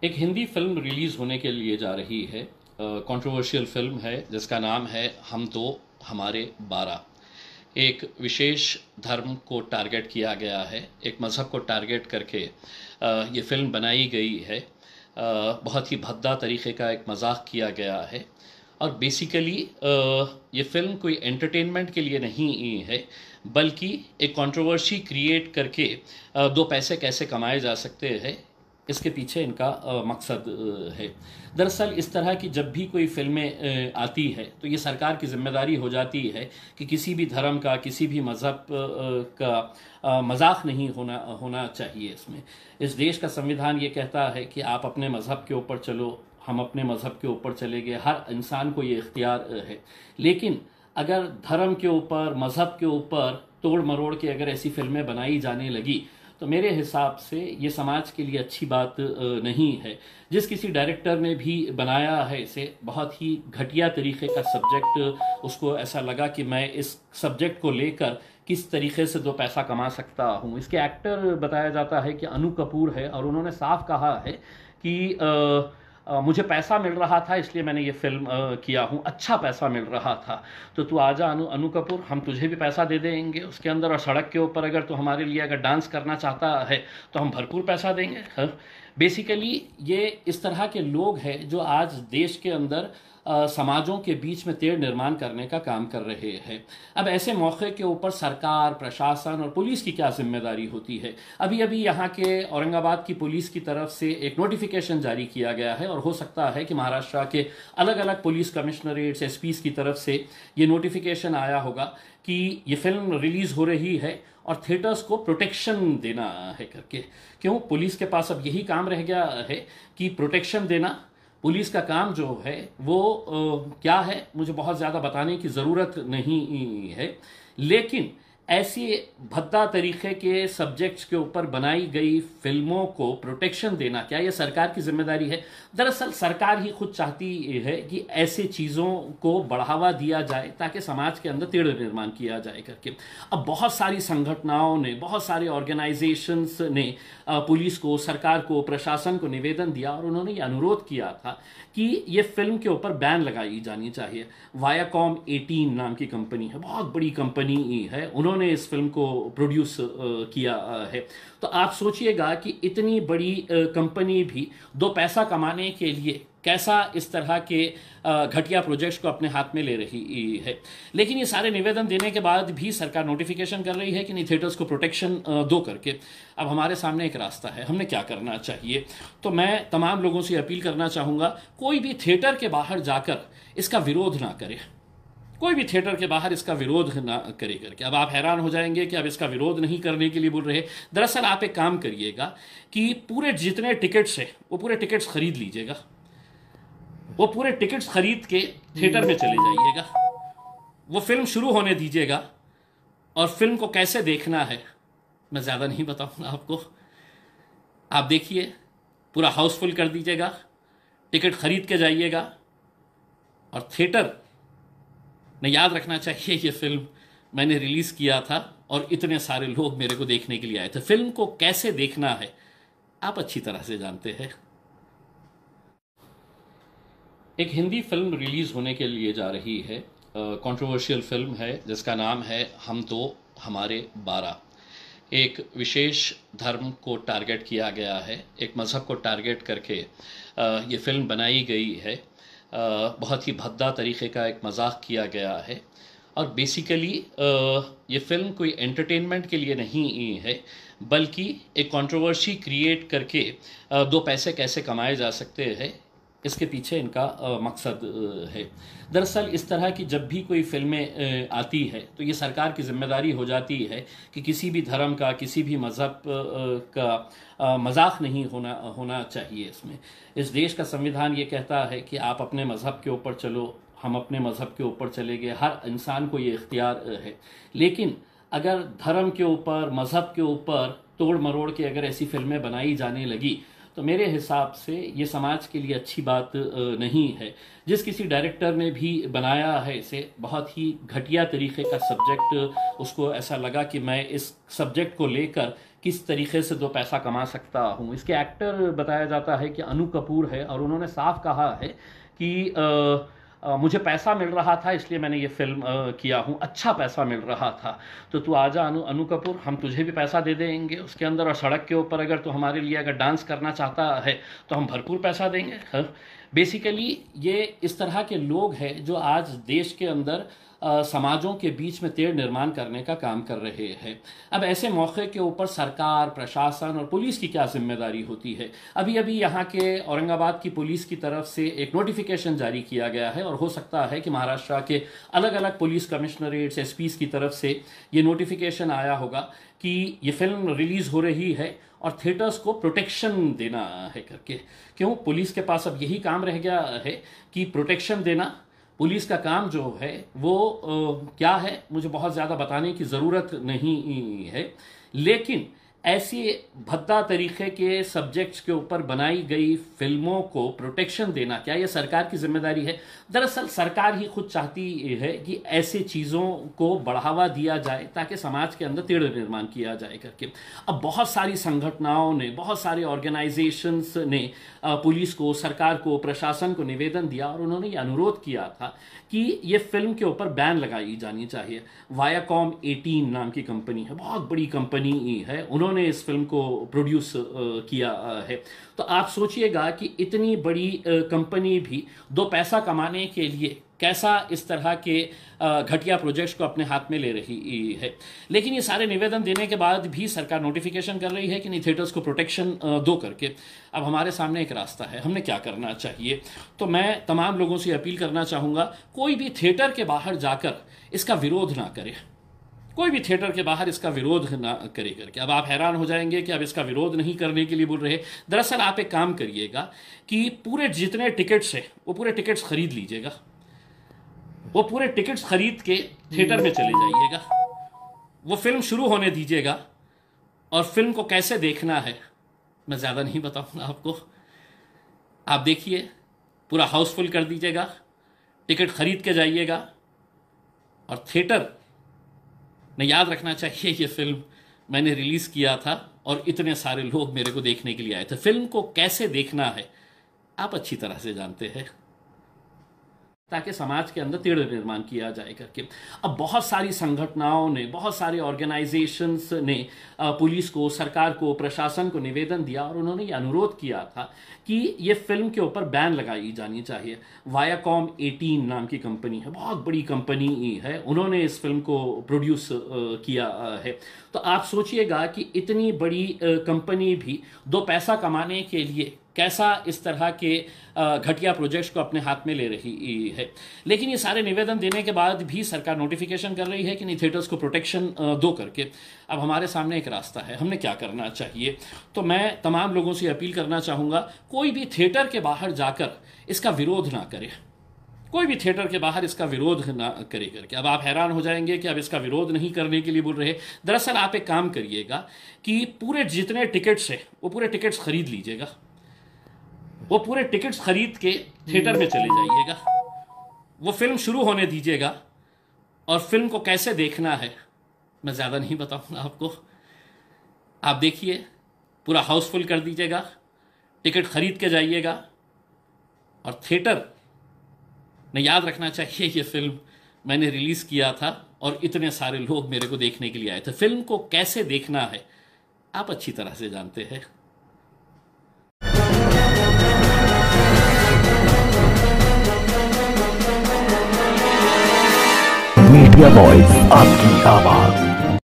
एक Hindi film release होने के लिए जा रही है। कंट्रोवर्शियल फिल्म है जिसका नाम है हम दो हमारे 12। एक विशेष धर्म को टारगेट किया गया है, एक मज़हब को टारगेट करके ये फिल्म बनाई गई है। बहुत ही भद्दा तरीक़े का एक मजाक किया गया है और बेसिकली ये फिल्म कोई एंटरटेनमेंट के लिए नहीं है, बल्कि एक कंट्रोवर्सी क्रिएट करके दो पैसे कैसे कमाए जा सकते हैं, इसके पीछे इनका मकसद है। दरअसल इस तरह की जब भी कोई फिल्में आती है तो ये सरकार की जिम्मेदारी हो जाती है कि किसी भी धर्म का, किसी भी मज़हब का मजाक नहीं होना होना चाहिए। इसमें इस देश का संविधान ये कहता है कि आप अपने मज़हब के ऊपर चलो, हम अपने मज़हब के ऊपर चले गए, हर इंसान को ये इख्तियार है। लेकिन अगर धर्म के ऊपर, मज़हब के ऊपर तोड़ मरोड़ के अगर ऐसी फिल्में बनाई जाने लगी तो मेरे हिसाब से ये समाज के लिए अच्छी बात नहीं है। जिस किसी डायरेक्टर ने भी बनाया है इसे, बहुत ही घटिया तरीके का सब्जेक्ट, उसको ऐसा लगा कि मैं इस सब्जेक्ट को लेकर किस तरीके से दो पैसा कमा सकता हूँ। इसके एक्टर बताया जाता है कि अनु कपूर है और उन्होंने साफ कहा है कि मुझे पैसा मिल रहा था इसलिए मैंने ये फिल्म किया हूँ, अच्छा पैसा मिल रहा था। तो तू आजा अनु कपूर, हम तुझे भी पैसा दे देंगे उसके अंदर, और सड़क के ऊपर अगर तू हमारे लिए अगर डांस करना चाहता है तो हम भरपूर पैसा देंगे। बेसिकली ये इस तरह के लोग हैं जो आज देश के अंदर समाजों के बीच में तेढ़ निर्माण करने का काम कर रहे हैं। अब ऐसे मौके के ऊपर सरकार, प्रशासन और पुलिस की क्या जिम्मेदारी होती है। अभी अभी यहाँ के औरंगाबाद की पुलिस की तरफ से एक नोटिफिकेशन जारी किया गया है और हो सकता है कि महाराष्ट्र के अलग अलग पुलिस कमिश्नरेट्स, एसपीज की तरफ से ये नोटिफिकेशन आया होगा कि ये फिल्म रिलीज हो रही है और थिएटर्स को प्रोटेक्शन देना है करके। क्यों? पुलिस के पास अब यही काम रह गया है कि प्रोटेक्शन देना। पुलिस का काम जो है वो क्या है मुझे बहुत ज़्यादा बताने की ज़रूरत नहीं है, लेकिन ऐसी भद्दा तरीके के सब्जेक्ट्स के ऊपर बनाई गई फिल्मों को प्रोटेक्शन देना, क्या ये सरकार की जिम्मेदारी है? दरअसल सरकार ही खुद चाहती है कि ऐसे चीज़ों को बढ़ावा दिया जाए ताकि समाज के अंदर तेढ़ निर्माण किया जाए करके। अब बहुत सारी संगठनाओं ने, बहुत सारे ऑर्गेनाइजेशंस ने पुलिस को, सरकार को, प्रशासन को निवेदन दिया और उन्होंने ये अनुरोध किया था कि ये फिल्म के ऊपर बैन लगाई जानी चाहिए। वायाकॉम 18 नाम की कंपनी है, बहुत बड़ी कंपनी है, उन्होंने इस फिल्म को प्रोड्यूस किया है। तो आप सोचिएगा कि इतनी बड़ी कंपनी भी दो पैसा कमाने के लिए कैसा इस तरह के घटिया प्रोजेक्ट्स को अपने हाथ में ले रही है। लेकिन ये सारे निवेदन देने के बाद भी सरकार नोटिफिकेशन कर रही है कि नहीं, थिएटर्स को प्रोटेक्शन दो करके। अब हमारे सामने एक रास्ता है, हमने क्या करना चाहिए। तो मैं तमाम लोगों से अपील करना चाहूँगा, कोई भी थिएटर के बाहर जाकर इसका विरोध ना करे, कोई भी थिएटर के बाहर इसका विरोध ना करे करके। अब आप हैरान हो जाएंगे कि अब इसका विरोध नहीं करने के लिए बोल रहे। दरअसल आप एक काम करिएगा कि पूरे जितने टिकट्स हैं वो पूरे टिकट्स खरीद लीजिएगा, वो पूरे टिकट्स खरीद के थिएटर में चले जाइएगा, वो फिल्म शुरू होने दीजिएगा। और फिल्म को कैसे देखना है मैं ज़्यादा नहीं बताऊंगा आपको, आप देखिए, पूरा हाउसफुल कर दीजिएगा, टिकट खरीद के जाइएगा। और थिएटर ने याद रखना चाहिए ये फिल्म मैंने रिलीज़ किया था और इतने सारे लोग मेरे को देखने के लिए आए थे। फिल्म को कैसे देखना है आप अच्छी तरह से जानते हैं। एक हिंदी फिल्म रिलीज़ होने के लिए जा रही है। कंट्रोवर्शियल फिल्म है जिसका नाम है हम दो हमारे 12। एक विशेष धर्म को टारगेट किया गया है, एक मज़हब को टारगेट करके ये फिल्म बनाई गई है। बहुत ही भद्दा तरीके का एक मजाक किया गया है और बेसिकली ये फिल्म कोई एंटरटेनमेंट के लिए नहीं है, बल्कि एक कंट्रोवर्सी क्रिएट करके दो पैसे कैसे कमाए जा सकते हैं, इसके पीछे इनका मकसद है। दरअसल इस तरह की जब भी कोई फिल्में आती है तो ये सरकार की जिम्मेदारी हो जाती है कि किसी भी धर्म का, किसी भी मज़हब का मजाक नहीं होना चाहिए। इसमें इस देश का संविधान ये कहता है कि आप अपने मज़हब के ऊपर चलो, हम अपने मज़हब के ऊपर चले गए, हर इंसान को ये इख्तियार है। लेकिन अगर धर्म के ऊपर, मज़हब के ऊपर तोड़ मरोड़ के अगर ऐसी फिल्में बनाई जाने लगी तो मेरे हिसाब से ये समाज के लिए अच्छी बात नहीं है। जिस किसी डायरेक्टर ने भी बनाया है इसे, बहुत ही घटिया तरीके का सब्जेक्ट, उसको ऐसा लगा कि मैं इस सब्जेक्ट को लेकर किस तरीके से दो पैसा कमा सकता हूँ। इसके एक्टर बताया जाता है कि अनु कपूर है, और उन्होंने साफ कहा है कि मुझे पैसा मिल रहा था इसलिए मैंने ये फिल्म किया हूँ, अच्छा पैसा मिल रहा था, तो तू आजा अनु कपूर, हम तुझे भी पैसा दे देंगे उसके अंदर, और सड़क के ऊपर अगर तू हमारे लिए अगर डांस करना चाहता है तो हम भरपूर पैसा देंगे। बेसिकली ये इस तरह के लोग हैं जो आज देश के अंदर समाजों के बीच में तेढ़ निर्माण करने का काम कर रहे हैं। अब ऐसे मौके के ऊपर सरकार, प्रशासन और पुलिस की क्या जिम्मेदारी होती है? अभी अभी यहाँ के औरंगाबाद की पुलिस की तरफ से एक नोटिफिकेशन जारी किया गया है, और हो सकता है कि महाराष्ट्र के अलग अलग पुलिस कमिश्नरेट्स, एसपीज की तरफ से ये नोटिफिकेशन आया होगा कि ये फिल्म रिलीज हो रही है और थिएटर्स को प्रोटेक्शन देना है करके। क्यों? पुलिस के पास अब यही काम रह गया है कि प्रोटेक्शन देना। पुलिस का काम जो है वो क्या है मुझे बहुत ज़्यादा बताने की ज़रूरत नहीं है, लेकिन ऐसी भद्दा तरीके के सब्जेक्ट्स के ऊपर बनाई गई फिल्मों को प्रोटेक्शन देना, क्या ये सरकार की जिम्मेदारी है? दरअसल सरकार ही खुद चाहती है कि ऐसे चीज़ों को बढ़ावा दिया जाए ताकि समाज के अंदर तेढ़ निर्माण किया जाए करके। अब बहुत सारी संगठनाओं ने, बहुत सारे ऑर्गेनाइजेशंस ने पुलिस को, सरकार को, प्रशासन को निवेदन दिया, और उन्होंने ये अनुरोध किया था कि ये फिल्म के ऊपर बैन लगाई जानी चाहिए। वायाकॉम 18 नाम की कंपनी है, बहुत बड़ी कंपनी है, उन्होंने इस फिल्म को प्रोड्यूस किया है। तो आप सोचिएगा कि इतनी बड़ी कंपनी भी दो पैसा कमाने के लिए कैसा इस तरह के घटिया प्रोजेक्ट्स को अपने हाथ में ले रही है। लेकिन ये सारे निवेदन देने के बाद भी सरकार नोटिफिकेशन कर रही है कि नहीं, थिएटर्स को प्रोटेक्शन दो करके। अब हमारे सामने एक रास्ता है, हमने क्या करना चाहिए? तो मैं तमाम लोगों से अपील करना चाहूँगा, कोई भी थिएटर के बाहर जाकर इसका विरोध ना करे, कोई भी थिएटर के बाहर इसका विरोध ना करे करके। अब आप हैरान हो जाएंगे कि अब इसका विरोध नहीं करने के लिए बोल रहे। दरअसल आप एक काम करिएगा कि पूरे जितने टिकट्स हैं वो पूरे टिकट्स खरीद लीजिएगा, वो पूरे टिकट्स खरीद के थिएटर में चले जाइएगा, वो फिल्म शुरू होने दीजिएगा, और फिल्म को कैसे देखना है मैं ज़्यादा नहीं बताऊंगा आपको। आप देखिए, पूरा हाउसफुल कर दीजिएगा, टिकट खरीद के जाइएगा, और थिएटर ने याद रखना चाहिए ये फिल्म मैंने रिलीज़ किया था और इतने सारे लोग मेरे को देखने के लिए आए थे। फिल्म को कैसे देखना है आप अच्छी तरह से जानते हैं, ताकि समाज के अंदर तेढ़ निर्माण किया जाए करके। अब बहुत सारी संगठनाओं ने, बहुत सारे ऑर्गेनाइजेशंस ने पुलिस को, सरकार को, प्रशासन को निवेदन दिया, और उन्होंने ये अनुरोध किया था कि ये फिल्म के ऊपर बैन लगाई जानी चाहिए। वायाकॉम 18 नाम की कंपनी है, बहुत बड़ी कंपनी है, उन्होंने इस फिल्म को प्रोड्यूस किया है। तो आप सोचिएगा कि इतनी बड़ी कंपनी भी दो पैसा कमाने के लिए कैसा इस तरह के घटिया प्रोजेक्ट्स को अपने हाथ में ले रही है। लेकिन ये सारे निवेदन देने के बाद भी सरकार नोटिफिकेशन कर रही है कि नहीं, थिएटर्स को प्रोटेक्शन दो करके। अब हमारे सामने एक रास्ता है, हमने क्या करना चाहिए? तो मैं तमाम लोगों से अपील करना चाहूँगा, कोई भी थिएटर के बाहर जाकर इसका विरोध ना करे, कोई भी थिएटर के बाहर इसका विरोध ना करे करके। अब आप हैरान हो जाएंगे कि अब इसका विरोध नहीं करने के लिए बोल रहे। दरअसल आप एक काम करिएगा कि पूरे जितने टिकट्स हैं वो पूरे टिकट्स खरीद लीजिएगा, वो पूरे टिकट्स खरीद के थिएटर में चले जाइएगा, वो फिल्म शुरू होने दीजिएगा, और फिल्म को कैसे देखना है मैं ज़्यादा नहीं बताऊंगा आपको। आप देखिए, पूरा हाउसफुल कर दीजिएगा, टिकट खरीद के जाइएगा, और थिएटर ने याद रखना चाहिए ये फिल्म मैंने रिलीज़ किया था और इतने सारे लोग मेरे को देखने के लिए आए थे। फिल्म को कैसे देखना है आप अच्छी तरह से जानते हैं। मीडिया वॉइस, आपकी आवाज।